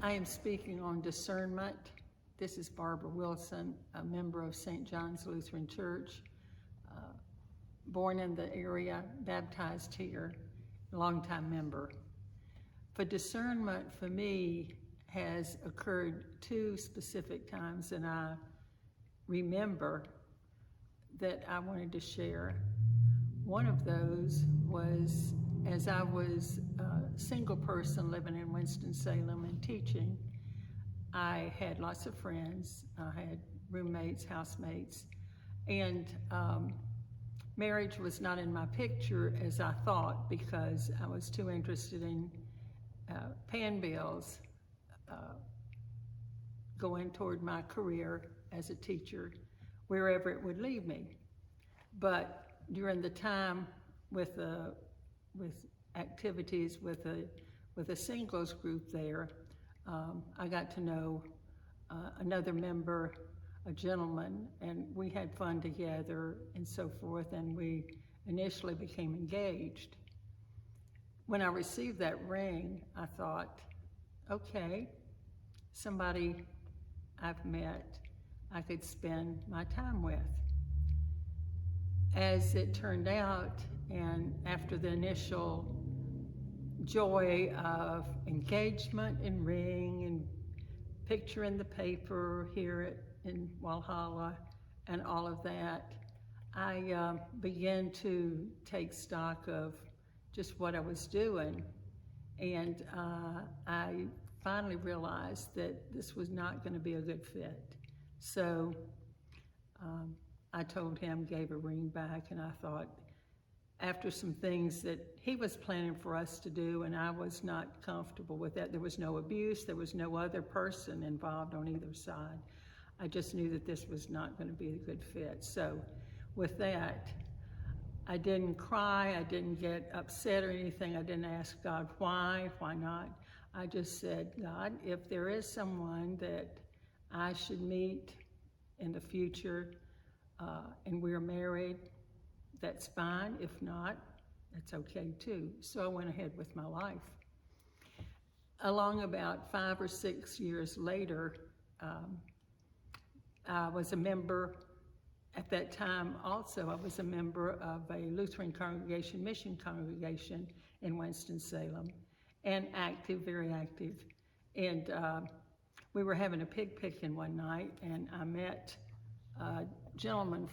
I am speaking on discernment. This is Barbara Wilson, a member of St. John's Lutheran Church, born in the area, baptized here, longtime member. For discernment, for me, has occurred two specific times, and I remember that I wanted to share. One of those was as I was a single person living in Winston-Salem and teaching. I had lots of friends. I had roommates, housemates, and marriage was not in my picture as I thought, because I was too interested in paying bills, going toward my career as a teacher, wherever it would lead me. But during the time with activities with a singles group there, I got to know another member, a gentleman, and we had fun together and so forth, and we initially became engaged. When I received that ring, I thought, okay, somebody I've met I could spend my time with. As it turned out, and after the initial joy of engagement and ring and picture in the paper here in Walhalla and all of that, I began to take stock of just what I was doing, and I finally realized that this was not going to be a good fit. So I told him, gave a ring back, and I thought, after some things that he was planning for us to do, and I was not comfortable with that. There was no abuse, there was no other person involved on either side. I just knew that this was not going to be a good fit. So with that, I didn't cry, I didn't get upset or anything. I didn't ask God why not. I just said, God, if there is someone that I should meet in the future, and we're married, that's fine. If not, that's okay too. So I went ahead with my life. Along about 5 or 6 years later, I was a member, at that time also, I was a member of a Lutheran congregation, mission congregation in Winston-Salem, and active, very active. And we were having a pig picking one night, and I met a gentleman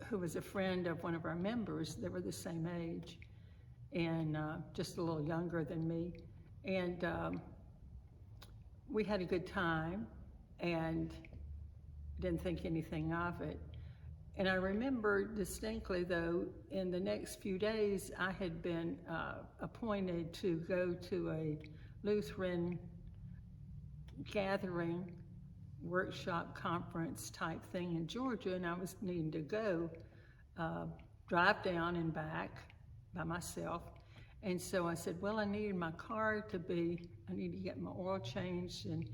who was a friend of one of our members. They were the same age and just a little younger than me. And we had a good time and didn't think anything of it. And I remember distinctly, though, in the next few days, I had been appointed to go to a Lutheran gathering, workshop, conference type thing in Georgia, and I was needing to go drive down and back by myself. And so I said, well, I needed my car to I need to get my oil changed and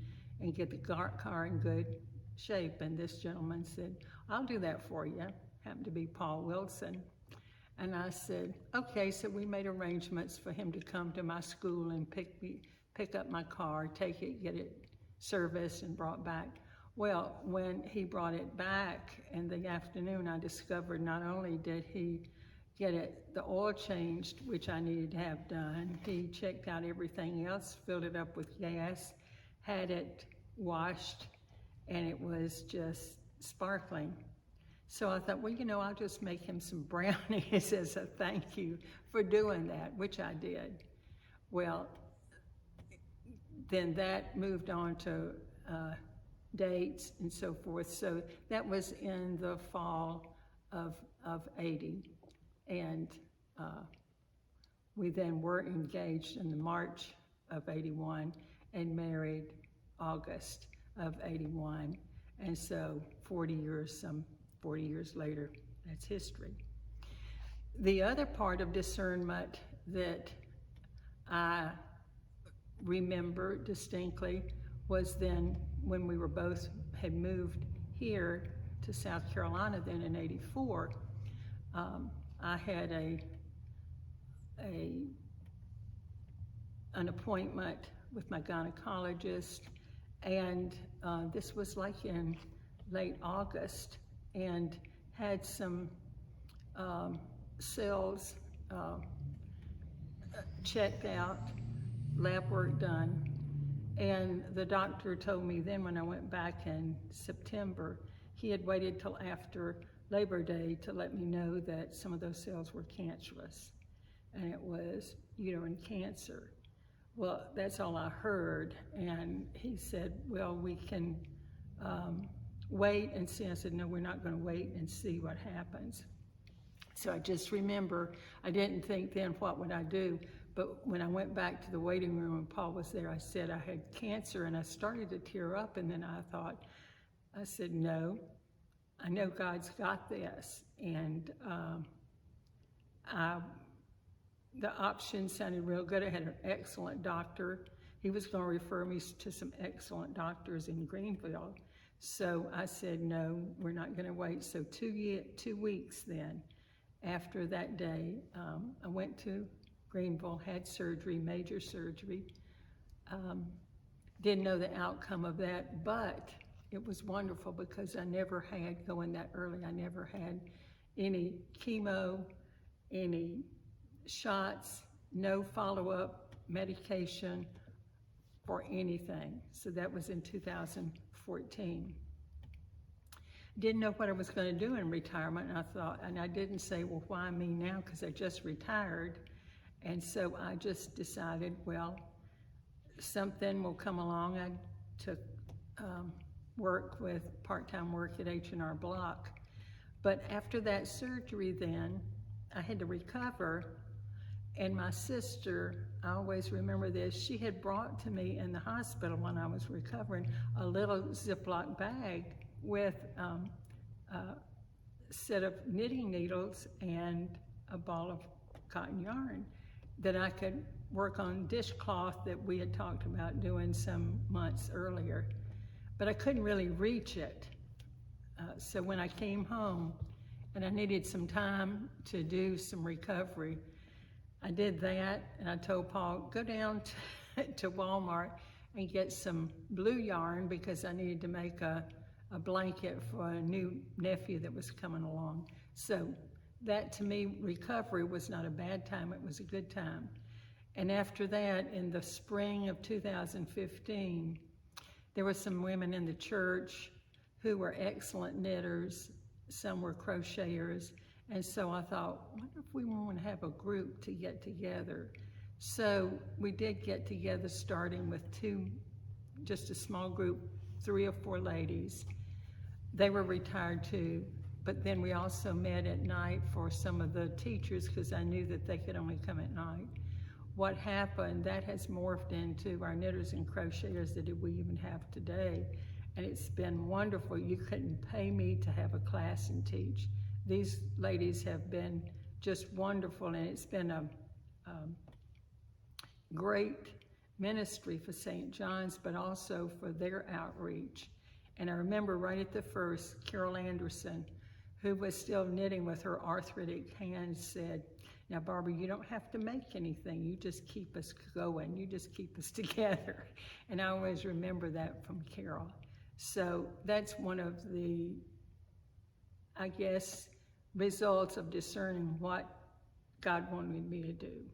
get the car in good shape. And this gentleman said, I'll do that for you. Happened to be Paul Wilson. And I said, okay. So we made arrangements for him to come to my school and pick up my car, take it, get it serviced and brought back. Well, when he brought it back in the afternoon, I discovered not only did he get the oil changed, which I needed to have done, he checked out everything else, filled it up with gas, had it washed, and it was just sparkling. So I thought, well, I'll just make him some brownies as a thank you for doing that, which I did. Well, then that moved on to dates and so forth. So that was in the fall of 80. And we then were engaged in the March of 81 and married August of 81. And so 40 years later, that's history. The other part of discernment that I remember distinctly was then when we were both had moved here to South Carolina then in 84. I had an appointment with my gynecologist, and this was like in late August, and had some cells checked out, lab work done, and the doctor told me then when I went back in September, he had waited till after Labor Day to let me know that some of those cells were cancerous, and it was uterine cancer. Well, that's all I heard, and he said, well, we can wait and see. I said, no, we're not going to wait and see what happens. So I just remember, I didn't think then, what would I do? But when I went back to the waiting room and Paul was there, I said I had cancer, and I started to tear up, and then I said, no, I know God's got this. And the option sounded real good. I had an excellent doctor. He was going to refer me to some excellent doctors in Greenville. So I said, no, we're not going to wait. So 2 weeks then, after that day, I went to Greenville, had surgery, major surgery. Didn't know the outcome of that, but it was wonderful because I never had, going that early, I never had any chemo, any shots, no follow-up medication for anything. So that was in 2014. Didn't know what I was going to do in retirement, and I thought, and I didn't say, well, why me now? Because I just retired. And so I just decided, well, something will come along. I took part-time work at H&R Block. But after that surgery then, I had to recover. And my sister, I always remember this, she had brought to me in the hospital when I was recovering a little Ziploc bag with a set of knitting needles and a ball of cotton yarn that I could work on dishcloth that we had talked about doing some months earlier. But I couldn't really reach it. So when I came home and I needed some time to do some recovery, I did that, and I told Paul, go down to Walmart and get some blue yarn because I needed to make a blanket for a new nephew that was coming along. So that, to me, recovery was not a bad time, it was a good time. And after that, in the spring of 2015, there were some women in the church who were excellent knitters, some were crocheters, and so I thought, what if we want to have a group to get together? So we did get together, starting with just a small group, 3 or 4 ladies. They were retired too, but then we also met at night for some of the teachers because I knew that they could only come at night. What happened, that has morphed into our knitters and crocheters that we even have today, and it's been wonderful. You couldn't pay me to have a class and teach. These ladies have been just wonderful, and it's been a great ministry for St. John's, but also for their outreach. And I remember right at the first, Carol Anderson, who was still knitting with her arthritic hands, said, now, Barbara, you don't have to make anything. You just keep us going. You just keep us together. And I always remember that from Carol. So that's one of the, I guess, results of discerning what God wanted me to do.